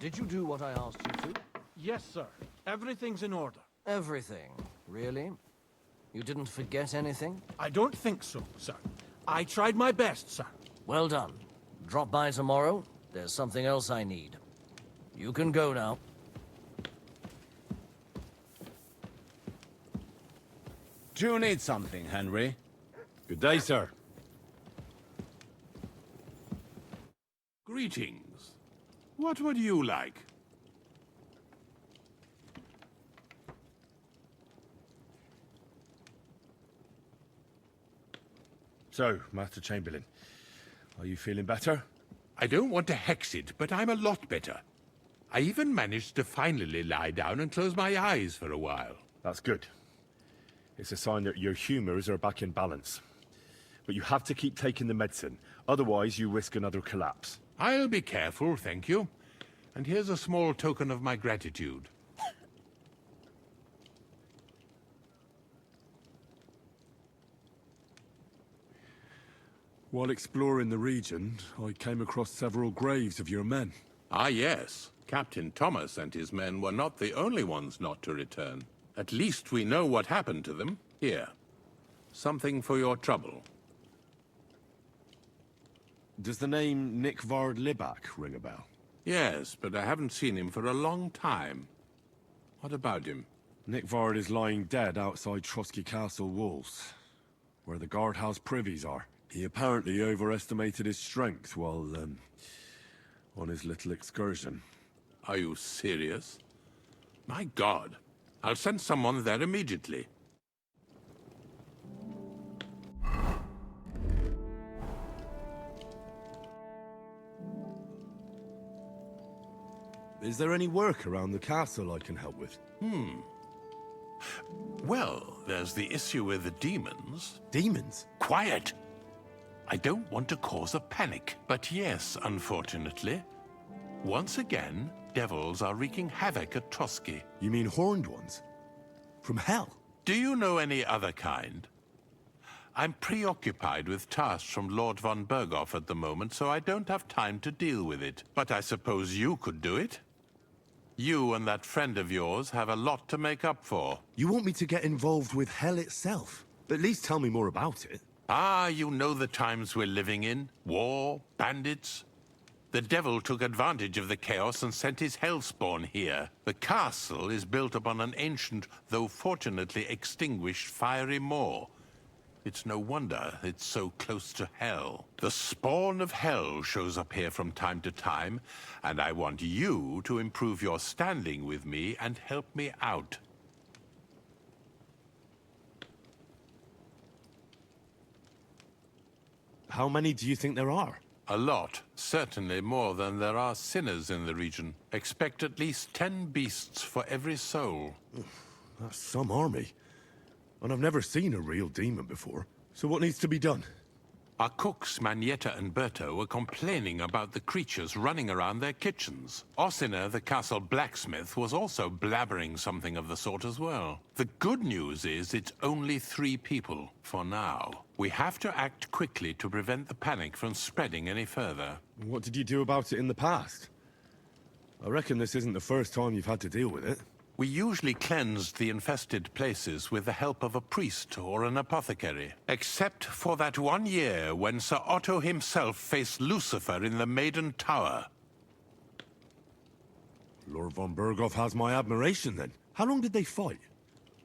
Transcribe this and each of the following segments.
Did you do what I asked you to? Yes, sir. Everything's in order. Everything, really? You didn't forget anything? I don't think so, sir. I tried my best, sir. Well done. Drop by tomorrow. There's something else I need. You can go now. Do you need something, Henry? Good day, sir. Greetings. What would you like? So, Master Chamberlain, are you feeling better? I don't want to hex it, but I'm a lot better. I even managed to finally lie down and close my eyes for a while. That's good. It's a sign that your humors are back in balance. But you have to keep taking the medicine, otherwise you risk another collapse. I'll be careful, thank you. And here's a small token of my gratitude. While exploring the region, I came across several graves of your men. Ah, yes. Captain Thomas and his men were not the only ones not to return. At least we know what happened to them. Here. Something for your trouble. Does the name Nick Vard Libak ring a bell? Yes, but I haven't seen him for a long time. What about him? Nick Vard is lying dead outside Trosky Castle walls, where the guardhouse privies are. He apparently overestimated his strength while, on his little excursion. Are you serious? My God. I'll send someone there immediately. Is there any work around the castle I can help with? Well, there's the issue with the demons. Demons? Quiet! I don't want to cause a panic, but yes, unfortunately. Once again, devils are wreaking havoc at Trosky. You mean horned ones? From hell? Do you know any other kind? I'm preoccupied with tasks from Lord von Berghoff at the moment, so I don't have time to deal with it. But I suppose you could do it? You and that friend of yours have a lot to make up for. You want me to get involved with hell itself? At least tell me more about it. Ah, you know the times we're living in. War, bandits. The devil took advantage of the chaos and sent his hellspawn here. The castle is built upon an ancient, though fortunately extinguished, fiery moor. It's no wonder it's so close to hell. The spawn of hell shows up here from time to time, and I want you to improve your standing with me and help me out. How many do you think there are? A lot. Certainly more than there are sinners in the region. Expect at least 10 beasts for every soul. That's some army. And I've never seen a real demon before. So what needs to be done? Our cooks, Manietta and Berto, were complaining about the creatures running around their kitchens. Ossiner, the castle blacksmith, was also blabbering something of the sort as well. The good news is it's only 3 people, for now. We have to act quickly to prevent the panic from spreading any further. What did you do about it in the past? I reckon this isn't the first time you've had to deal with it. We usually cleansed the infested places with the help of a priest or an apothecary. Except for that one year when Sir Otto himself faced Lucifer in the Maiden Tower. Lord von Berghoff has my admiration then. How long did they fight?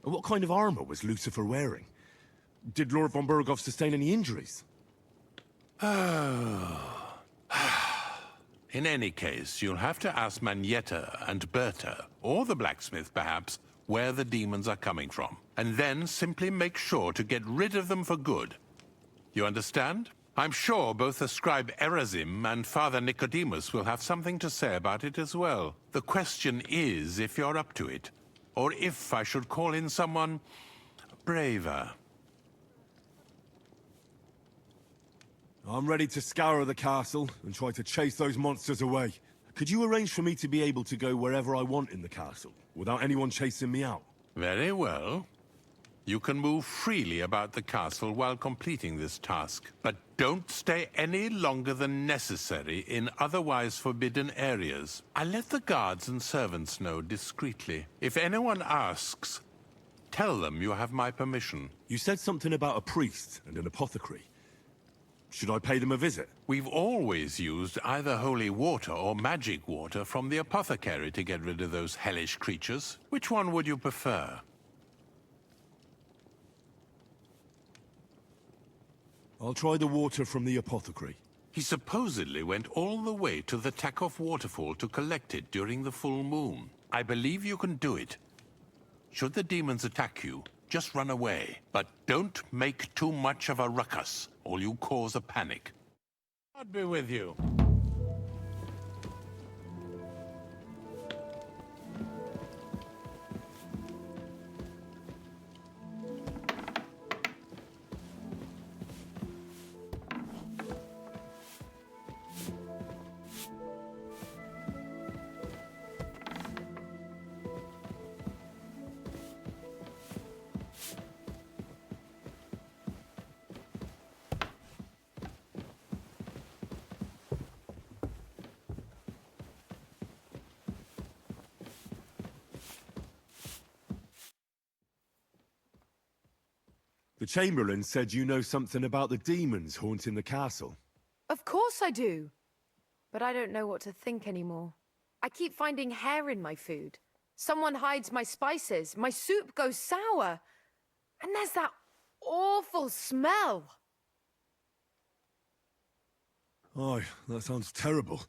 And what kind of armor was Lucifer wearing? Did Lord von Berghoff sustain any injuries? In any case, you'll have to ask Manietta and Berta, or the blacksmith perhaps, where the demons are coming from. And then simply make sure to get rid of them for good. You understand? I'm sure both the scribe Erazim and Father Nicodemus will have something to say about it as well. The question is if you're up to it, or if I should call in someone braver. I'm ready to scour the castle and try to chase those monsters away. Could you arrange for me to be able to go wherever I want in the castle, without anyone chasing me out? Very well. You can move freely about the castle while completing this task, but don't stay any longer than necessary in otherwise forbidden areas. I let the guards and servants know discreetly. If anyone asks, tell them you have my permission. You said something about a priest and an apothecary. Should I pay them a visit? We've always used either holy water or magic water from the apothecary to get rid of those hellish creatures. Which one would you prefer? I'll try the water from the apothecary. He supposedly went all the way to the Takoff waterfall to collect it during the full moon. I believe you can do it. Should the demons attack you, just run away. But don't make too much of a ruckus, or you cause a panic. God be with you. The Chamberlain said you know something about the demons haunting the castle. Of course I do. But I don't know what to think anymore. I keep finding hair in my food. Someone hides my spices. My soup goes sour. And there's that awful smell. Oh, that sounds terrible.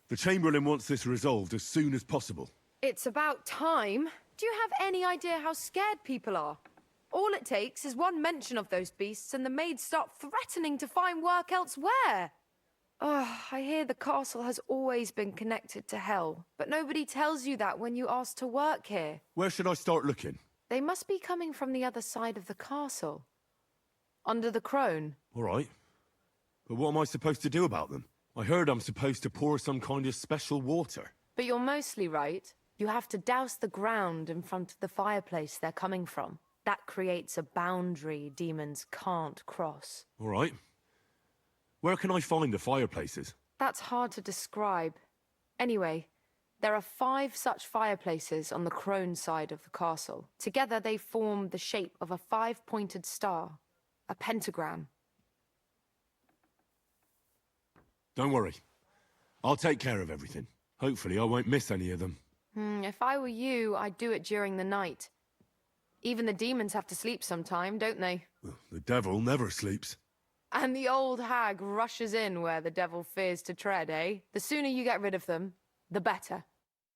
The Chamberlain wants this resolved as soon as possible. It's about time. Do you have any idea how scared people are? All it takes is one mention of those beasts and the maids start threatening to find work elsewhere. Oh, I hear the castle has always been connected to hell, but nobody tells you that when you ask to work here. Where should I start looking? They must be coming from the other side of the castle. Under the crone. All right. But what am I supposed to do about them? I heard I'm supposed to pour some kind of special water. But you're mostly right. You have to douse the ground in front of the fireplace they're coming from. That creates a boundary demons can't cross. All right. Where can I find the fireplaces? That's hard to describe. Anyway, there are 5 such fireplaces on the crone side of the castle. Together they form the shape of a 5-pointed star, a pentagram. Don't worry. I'll take care of everything. Hopefully I won't miss any of them. If I were you, I'd do it during the night. Even the demons have to sleep sometime, don't they? The devil never sleeps. And the old hag rushes in where the devil fears to tread, eh? The sooner you get rid of them, the better.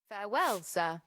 Farewell, sir.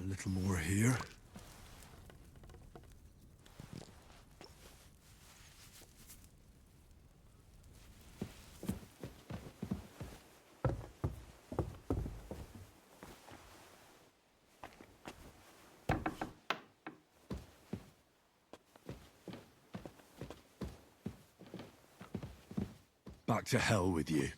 A little more here. Back to hell with you.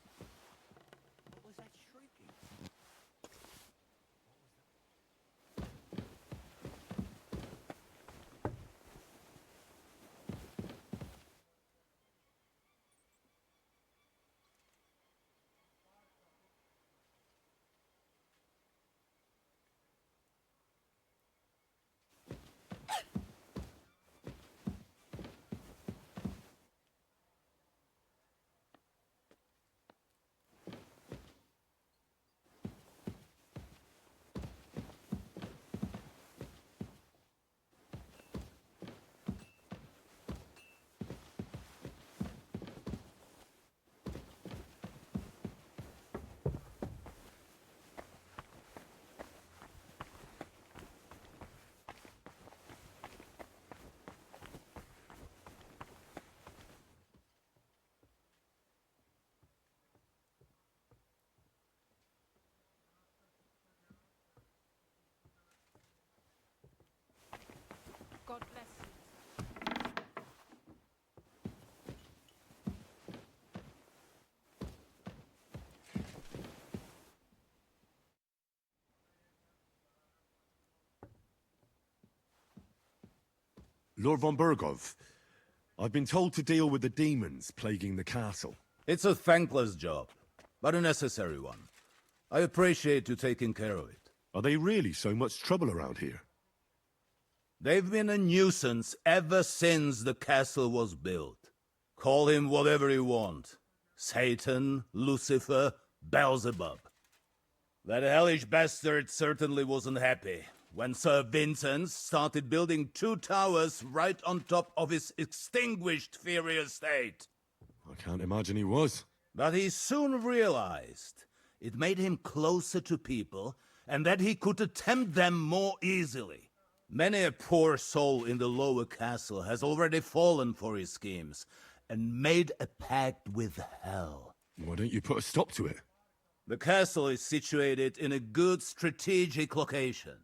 Lord von Bergov, I've been told to deal with the demons plaguing the castle. It's a thankless job, but a necessary one. I appreciate you taking care of it. Are they really so much trouble around here? They've been a nuisance ever since the castle was built. Call him whatever you want. Satan, Lucifer, Beelzebub. That hellish bastard certainly wasn't happy when Sir Vincent started building 2 towers right on top of his extinguished fairy estate. I can't imagine he was. But he soon realized it made him closer to people and that he could attempt them more easily. Many a poor soul in the lower castle has already fallen for his schemes and made a pact with hell. Why don't you put a stop to it? The castle is situated in a good strategic location.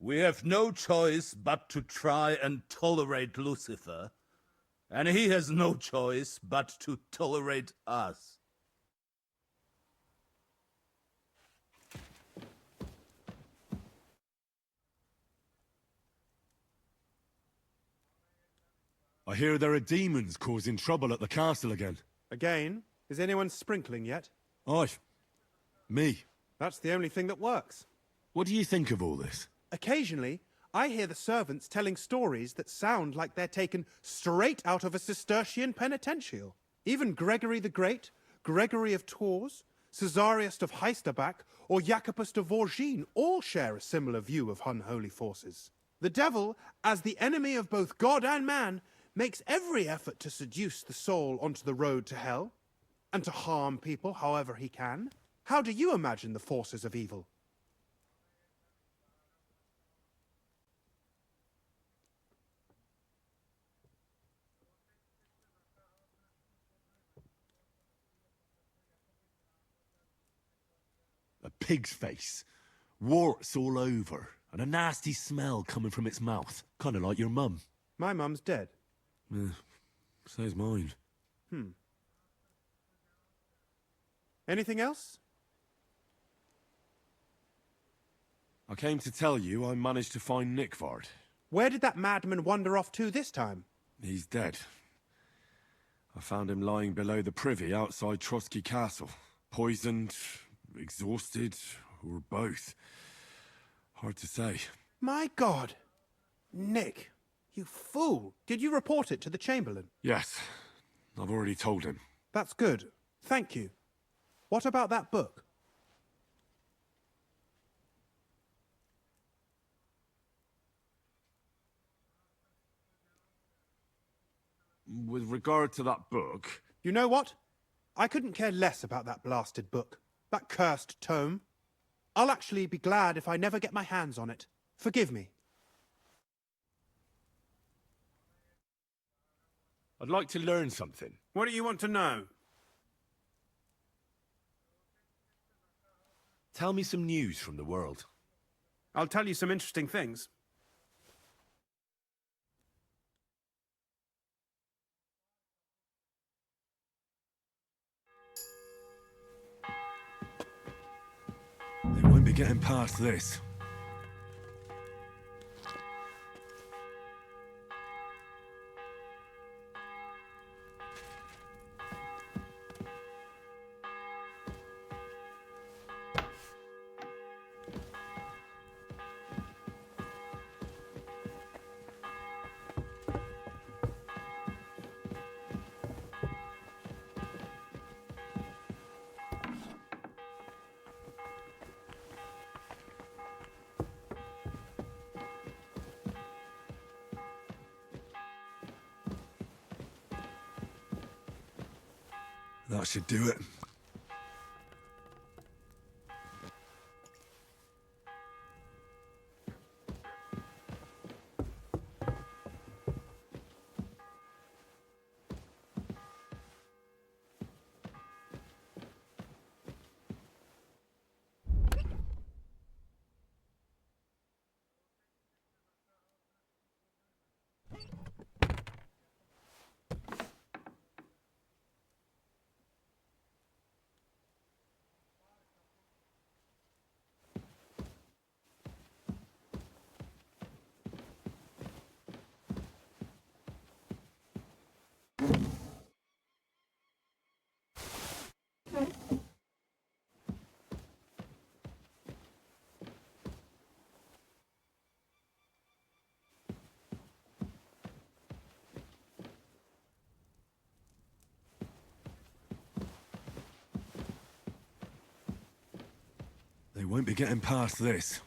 We have no choice but to try and tolerate Lucifer, and he has no choice but to tolerate us. I hear there are demons causing trouble at the castle again. Again? Is anyone sprinkling yet? Aye. Me. That's the only thing that works. What do you think of all this? Occasionally, I hear the servants telling stories that sound like they're taken straight out of a Cistercian penitential. Even Gregory the Great, Gregory of Tours, Caesarius of Heisterbach, or Jacobus de Vorgine all share a similar view of unholy forces. The devil, as the enemy of both God and man, makes every effort to seduce the soul onto the road to hell, and to harm people however he can. How do you imagine the forces of evil? A pig's face, warts all over, and a nasty smell coming from its mouth. Kind of like your mum. My mum's dead. So's mine. Anything else? I came to tell you I managed to find Nickvard. Where did that madman wander off to this time? He's dead. I found him lying below the privy outside Trotsky Castle. Poisoned, exhausted, or both. Hard to say. My God! Nick, you fool! Did you report it to the Chamberlain? Yes, I've already told him. That's good. Thank you. What about that book? With regard to that book... You know what? I couldn't care less about that blasted book. That cursed tome. I'll actually be glad if I never get my hands on it. Forgive me. I'd like to learn something. What do you want to know? Tell me some news from the world. I'll tell you some interesting things. They won't be getting past this. That should do it. won't be getting past this.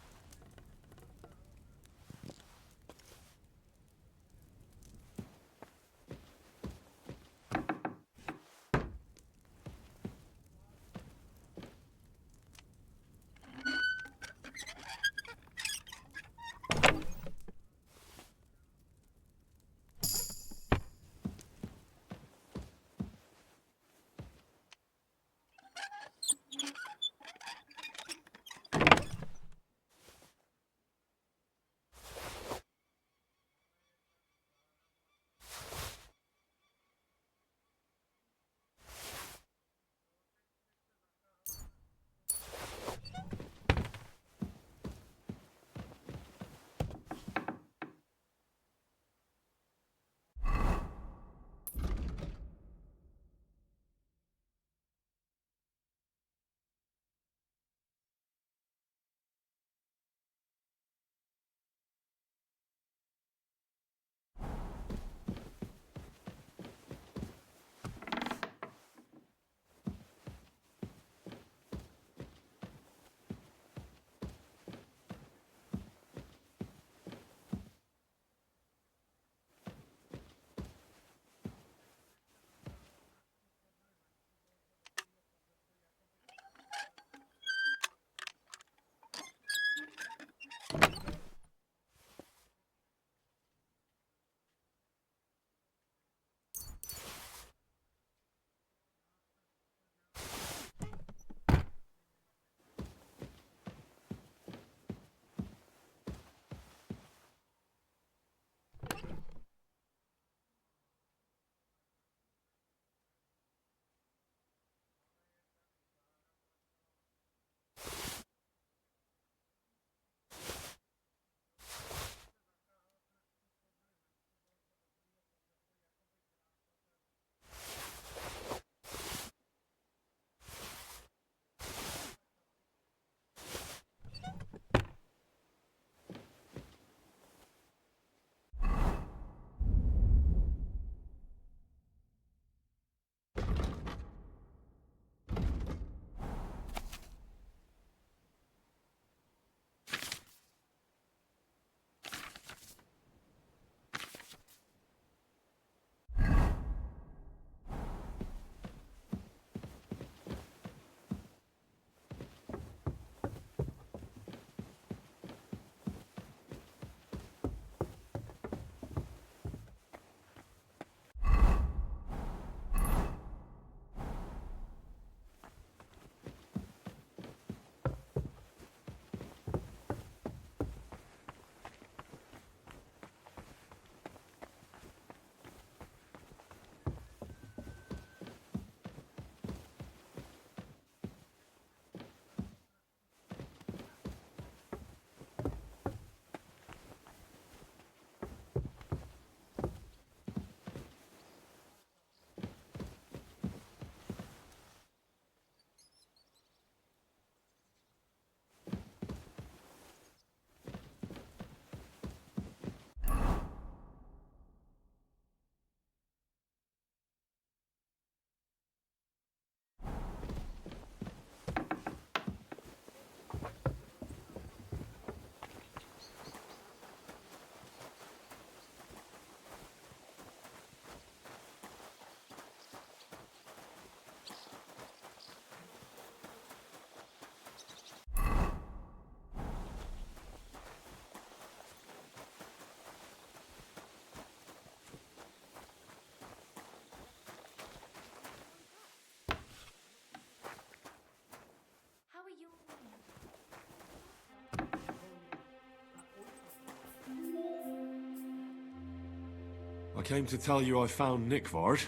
I came to tell you I found Nickvard.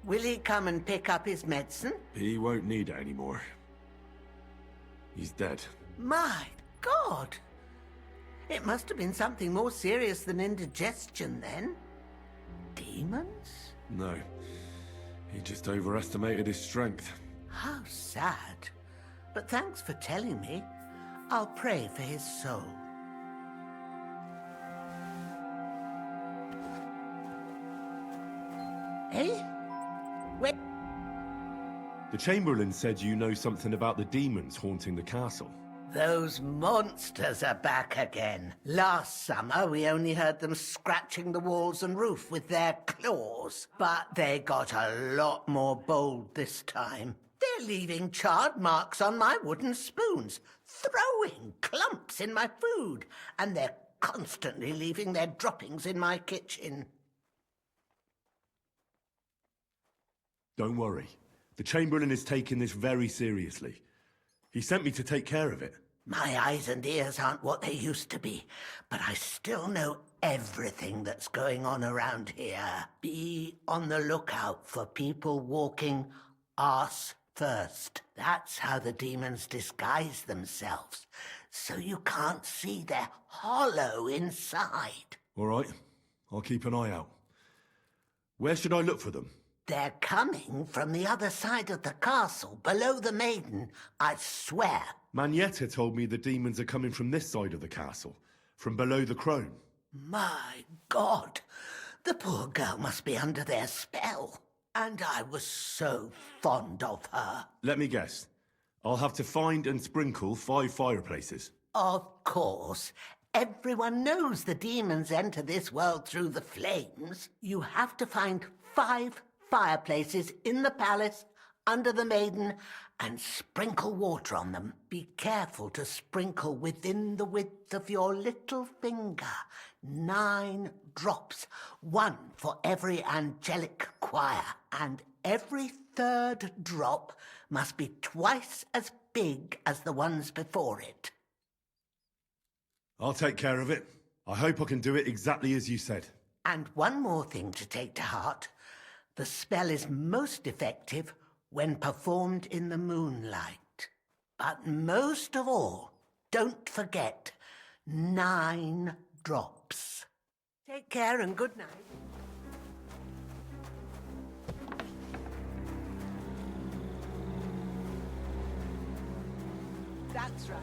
Will he come and pick up his medicine? He won't need it anymore. He's dead. My God! It must have been something more serious than indigestion then. Demons? No. He just overestimated his strength. How sad. But thanks for telling me. I'll pray for his soul. Eh? Wait. The Chamberlain said you know something about the demons haunting the castle. Those monsters are back again. Last summer, we only heard them scratching the walls and roof with their claws. But they got a lot more bold this time. They're leaving charred marks on my wooden spoons, throwing clumps in my food, and they're constantly leaving their droppings in my kitchen. Don't worry. The Chamberlain is taking this very seriously. He sent me to take care of it. My eyes and ears aren't what they used to be, but I still know everything that's going on around here. Be on the lookout for people walking arse first. That's how the demons disguise themselves, so you can't see their hollow inside. All right. I'll keep an eye out. Where should I look for them? They're coming from the other side of the castle, below the maiden, I swear. Manietta told me the demons are coming from this side of the castle, from below the crone. My God, the poor girl must be under their spell. And I was so fond of her. Let me guess. I'll have to find and sprinkle 5 fireplaces. Of course. Everyone knows the demons enter this world through the flames. You have to find 5 fireplaces in the palace, under the maiden, and sprinkle water on them. Be careful to sprinkle within the width of your little finger. 9 drops, 1 for every angelic choir, and every 3rd drop must be twice as big as the ones before it. I'll take care of it. I hope I can do it exactly as you said. And one more thing to take to heart. The spell is most effective when performed in the moonlight. But most of all, don't forget 9 drops. Take care and good night. That's right.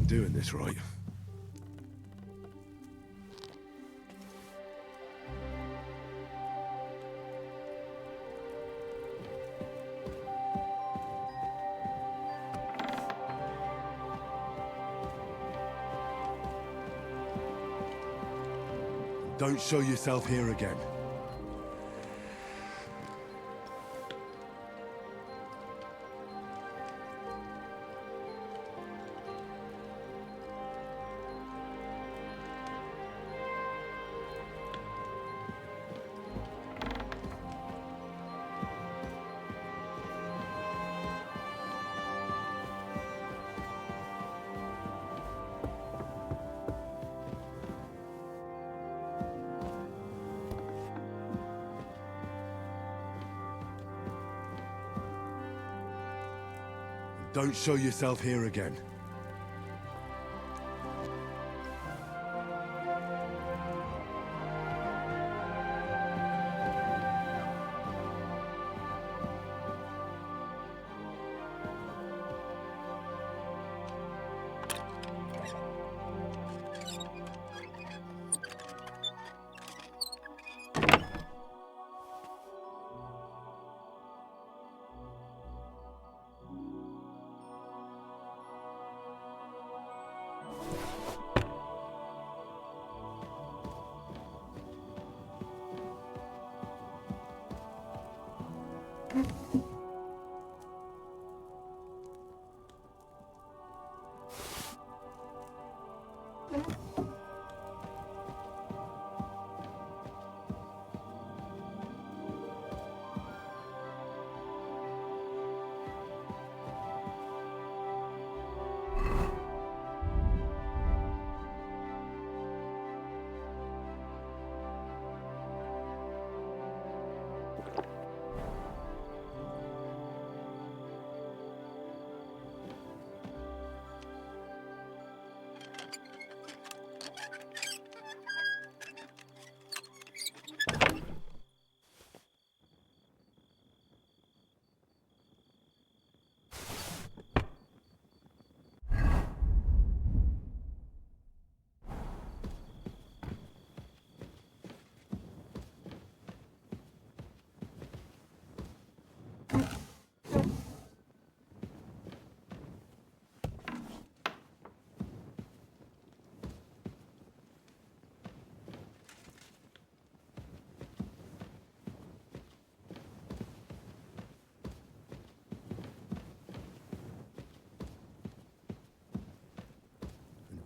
doing this right. Don't show yourself here again. Don't show yourself here again.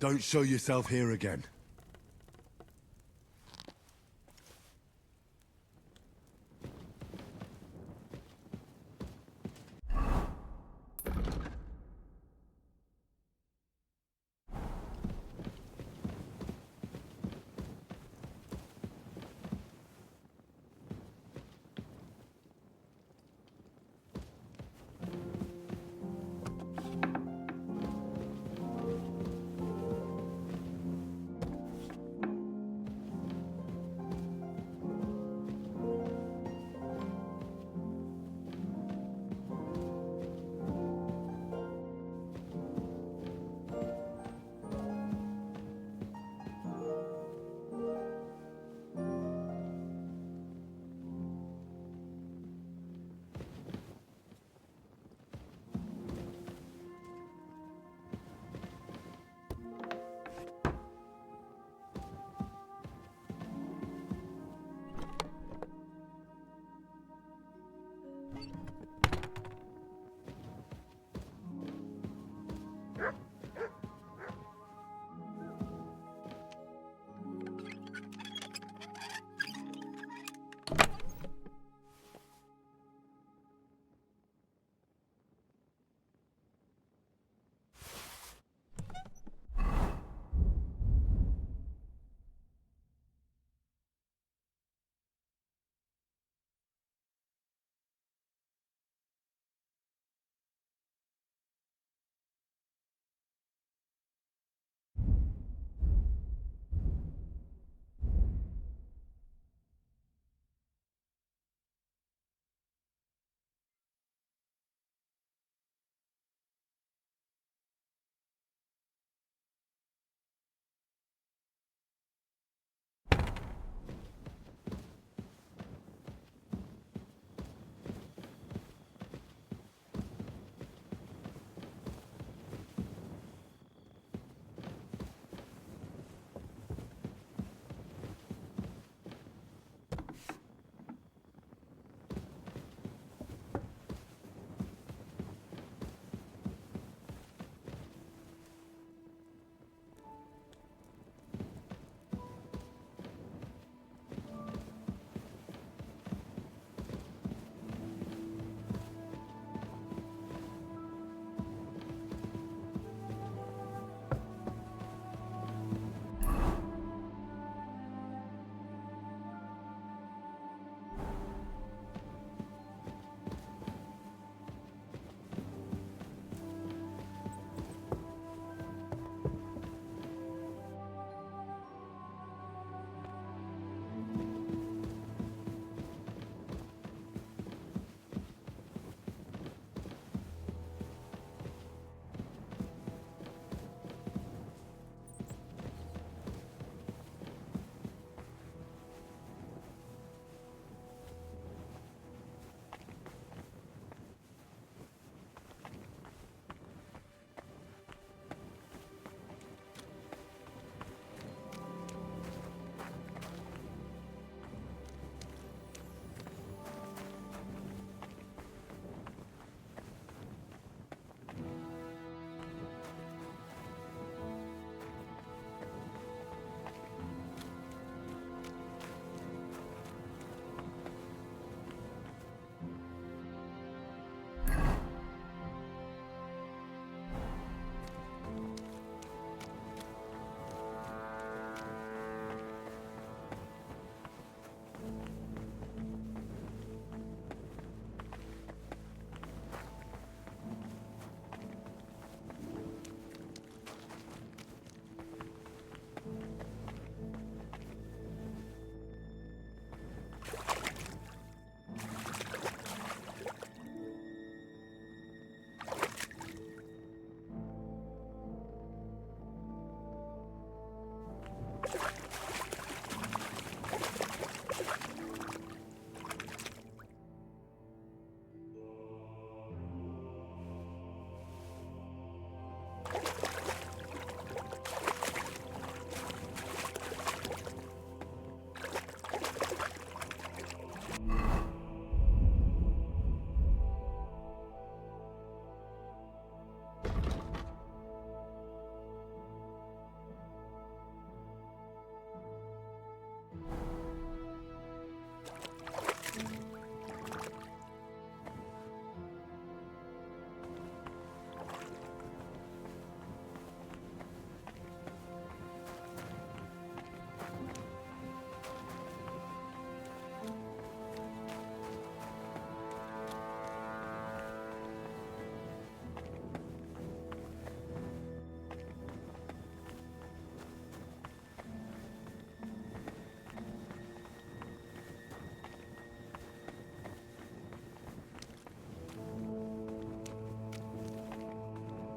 Don't show yourself here again.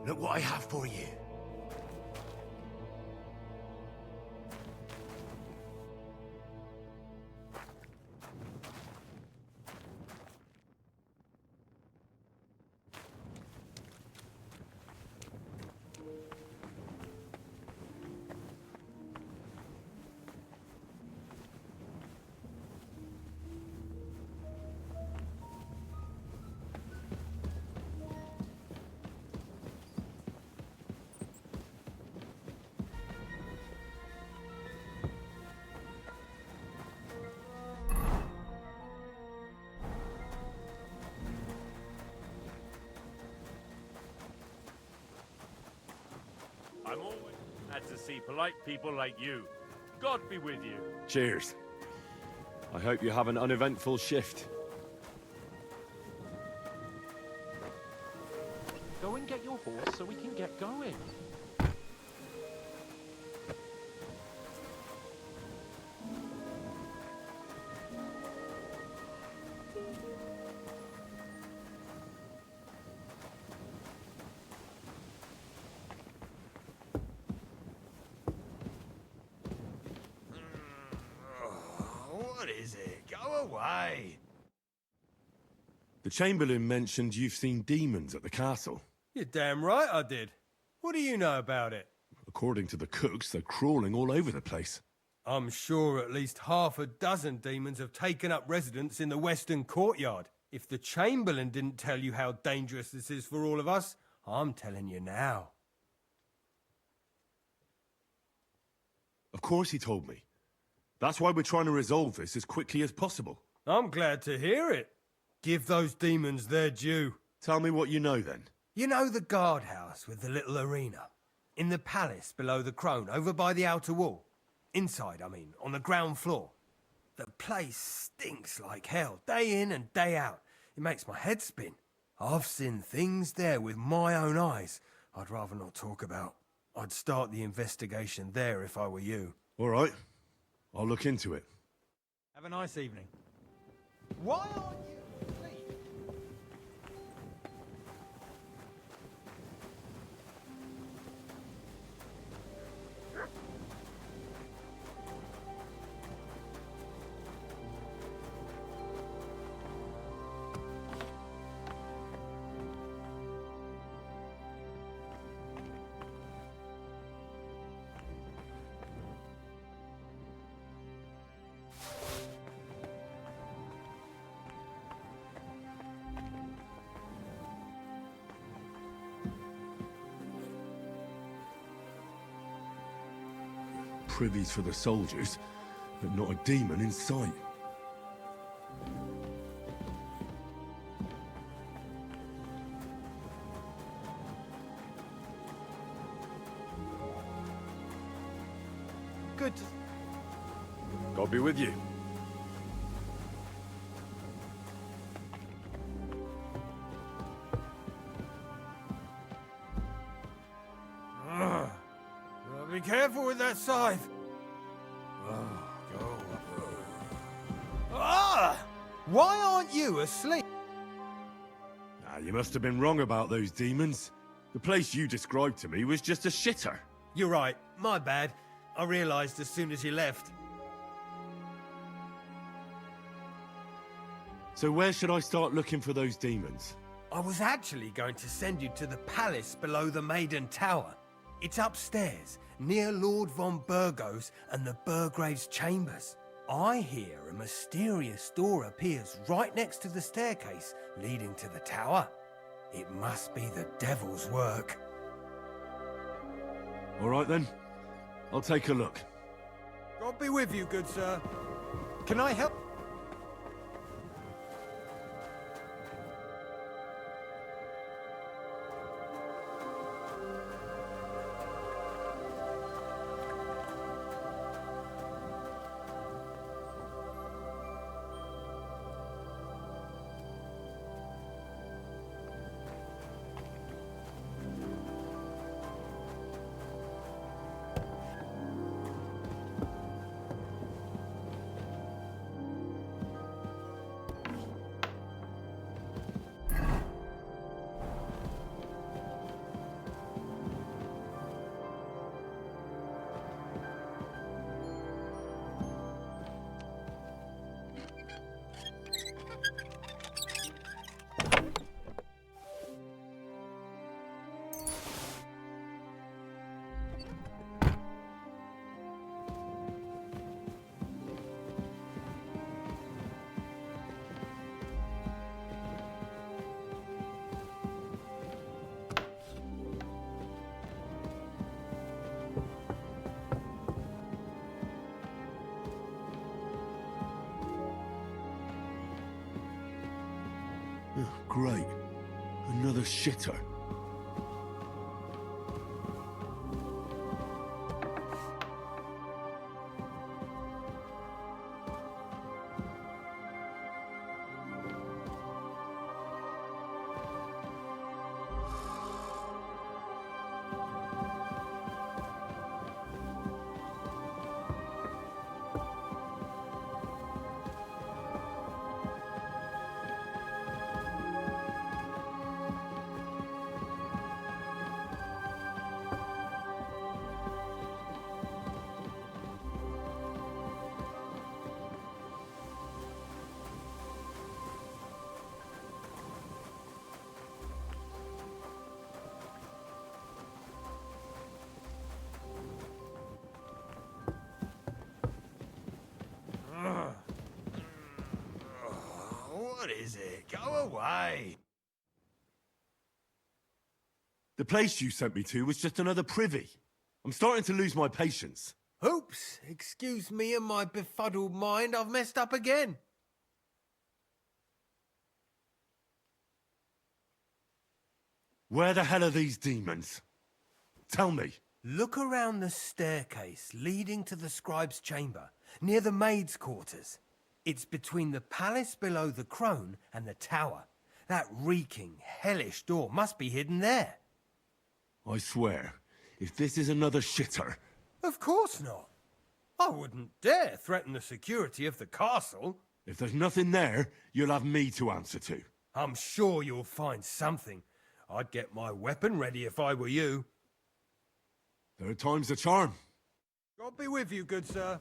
Look what I have for you. I'm always glad to see polite people like you. God be with you. Cheers. I hope you have an uneventful shift. Go and get your horse so we can get going. What is it? Go away. The Chamberlain mentioned you've seen demons at the castle. You're damn right I did. What do you know about it? According to the cooks, they're crawling all over the place. I'm sure at least half a dozen demons have taken up residence in the western courtyard. If the Chamberlain didn't tell you how dangerous this is for all of us, I'm telling you now. Of course he told me. That's why we're trying to resolve this as quickly as possible. I'm glad to hear it. Give those demons their due. Tell me what you know then. You know the guardhouse with the little arena? In the palace below the crone, over by the outer wall? Inside, I mean, on the ground floor. The place stinks like hell, day in and day out. It makes my head spin. I've seen things there with my own eyes I'd rather not talk about. I'd start the investigation there if I were you. All right. I'll look into it. Have a nice evening. Why aren't you asleep? Privies for the soldiers, but not a demon in sight. Good. God be with you. Be careful with that scythe. Why aren't you asleep? You must have been wrong about those demons. The place you described to me was just a shitter. You're right, my bad. I realised as soon as you left. So where should I start looking for those demons? I was actually going to send you to the palace below the Maiden Tower. It's upstairs, near Lord von Burgos and the Burgrave's chambers. I hear a mysterious door appears right next to the staircase leading to the tower. It must be the devil's work. All right then. I'll take a look. God be with you, good sir. Can I help? Oh, great. Another shitter. What is it? Go away. The place you sent me to was just another privy. I'm starting to lose my patience. Oops, excuse me and my befuddled mind, I've messed up again. Where the hell are these demons? Tell me. Look around the staircase leading to the scribe's chamber, near the maid's quarters. It's between the palace below the crone and the tower. That reeking, hellish door must be hidden there. I swear, if this is another shitter... Of course not. I wouldn't dare threaten the security of the castle. If there's nothing there, you'll have me to answer to. I'm sure you'll find something. I'd get my weapon ready if I were you. Third time's the charm. God be with you, good sir.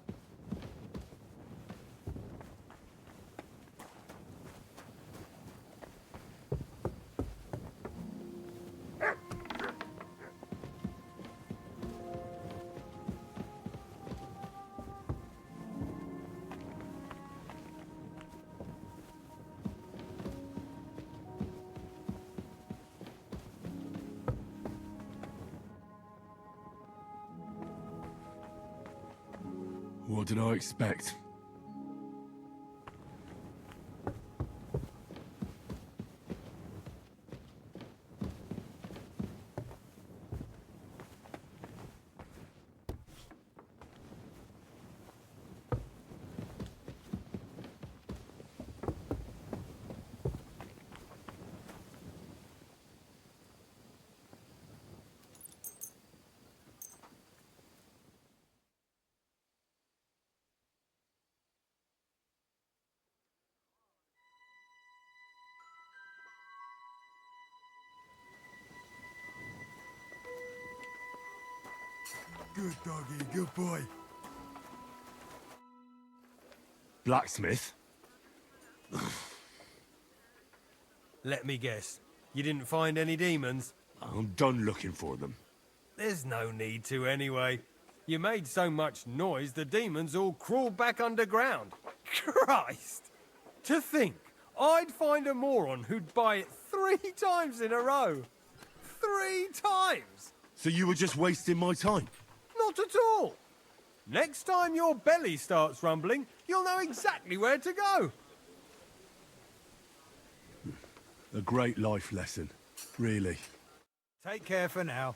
What did I expect? Good doggy, good boy. Blacksmith? Let me guess. You didn't find any demons? I'm done looking for them. There's no need to anyway. You made so much noise, the demons all crawled back underground. Christ! To think, I'd find a moron who'd buy it 3 times in a row. 3 times! So you were just wasting my time? Not at all. Next time your belly starts rumbling, you'll know exactly where to go. A great life lesson, really. Take care for now.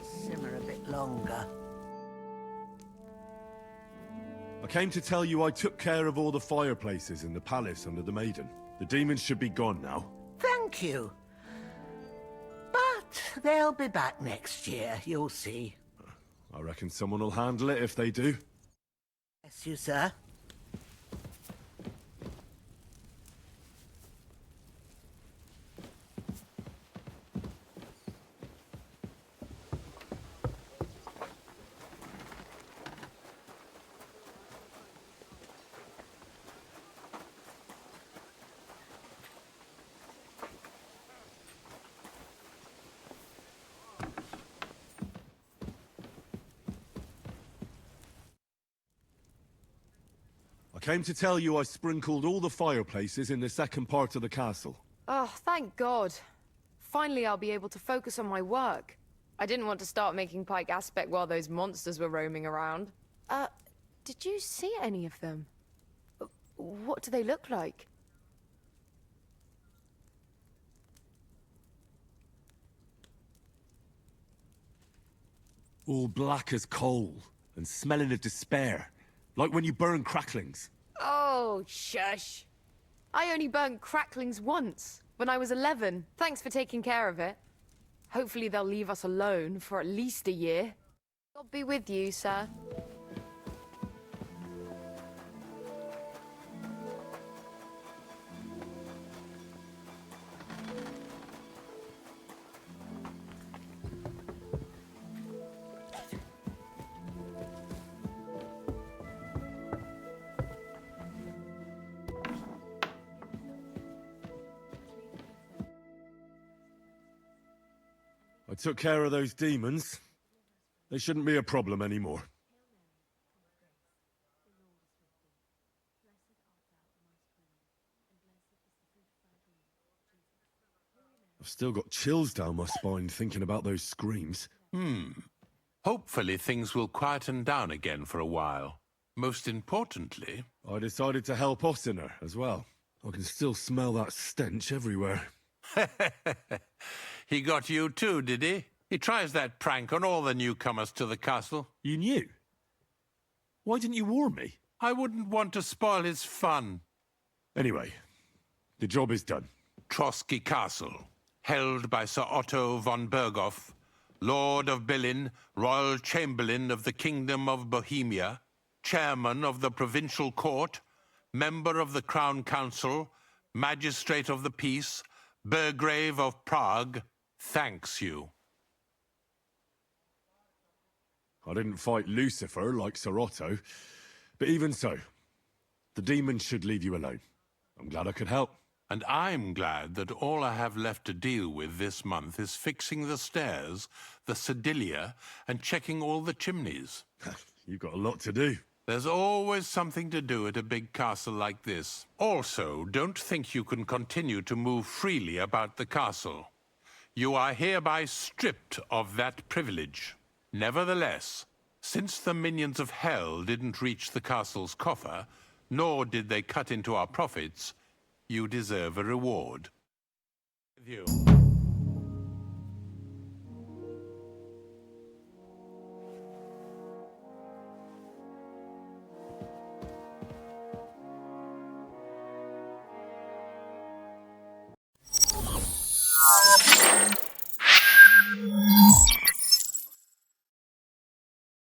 Simmer a bit longer. I came to tell you I took care of all the fireplaces in the palace under the Maiden. The demons should be gone now. Thank you. But they'll be back next year, you'll see. I reckon someone will handle it if they do. Bless you, sir. I came to tell you I sprinkled all the fireplaces in the second part of the castle. Oh, thank God. Finally, I'll be able to focus on my work. I didn't want to start making Pike Aspect while those monsters were roaming around. Did you see any of them? What do they look like? All black as coal and smelling of despair. Like when you burn cracklings. Oh, shush. I only burnt cracklings once, when I was 11. Thanks for taking care of it. Hopefully they'll leave us alone for at least a year. God be with you, sir. I took care of those demons. They shouldn't be a problem anymore. I've still got chills down my spine thinking about those screams. Hopefully things will quieten down again for a while. Most importantly... I decided to help Ossiner as well. I can still smell that stench everywhere. He got you too, did he? He tries that prank on all the newcomers to the castle. You knew? Why didn't you warn me? I wouldn't want to spoil his fun. Anyway, the job is done. Trotsky Castle, held by Sir Otto von Berghoff, Lord of Billin, Royal Chamberlain of the Kingdom of Bohemia, Chairman of the Provincial Court, Member of the Crown Council, Magistrate of the Peace, Burgrave of Prague, thanks you. I didn't fight Lucifer like Sir Otto, but even so, the demons should leave you alone. I'm glad I could help. And I'm glad that all I have left to deal with this month is fixing the stairs, the sedilia, and checking all the chimneys. You've got a lot to do. There's always something to do at a big castle like this. Also, don't think you can continue to move freely about the castle. You are hereby stripped of that privilege. Nevertheless, since the minions of hell didn't reach the castle's coffer, nor did they cut into our profits, you deserve a reward. With you.